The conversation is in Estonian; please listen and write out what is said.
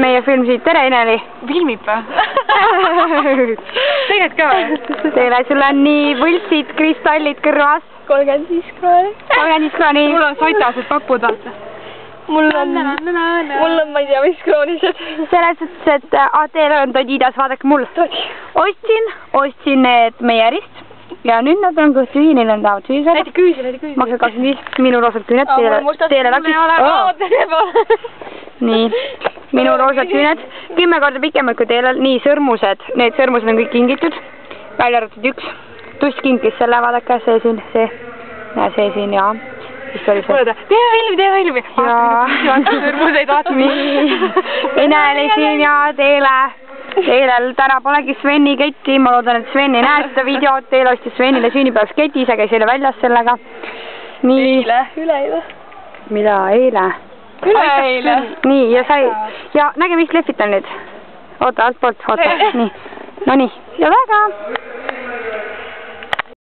meie filmsid, tere Eneli! Filmib või? Tegelikult ka või? Tere, sul on nii võltsid kristallid kõrvas. 35 krooni. 35 krooni. Mul on sotased papud, vaata. Mul on, ma ei tea, mis kroonised. Selles mõttes, et teil on Todidas, vaadake mul. Ostsin need Meierist ja nüüd nad on kõht tühi, neil on tahavad süüa saada. Näidi küüsi. Maksad 25, minu roosad küüned, teile läkis. Nii, minu roosad küüned, 10 korda pikemad kui teil, nii sõrmused, need sõrmused on kõik kingitud, välja arvatud üks, tuss kinkis selle, vaadake, see siin, see siin ja vist oli see. Tee filmi. Sõrmuseid vaatame. Eneli siin ja teile täna polegi Sveni ketti, ma loodan, et Sven ei näe seda videot, teil ostis Svenile sünnipäevaks keti, ise käis eile väljas sellega. Üleeile. Mida, eile? Üleeile. Nii, ja näge, mis lehvitan nüüd. Oota, altpoolt, oota, nii. No nii, ja väga.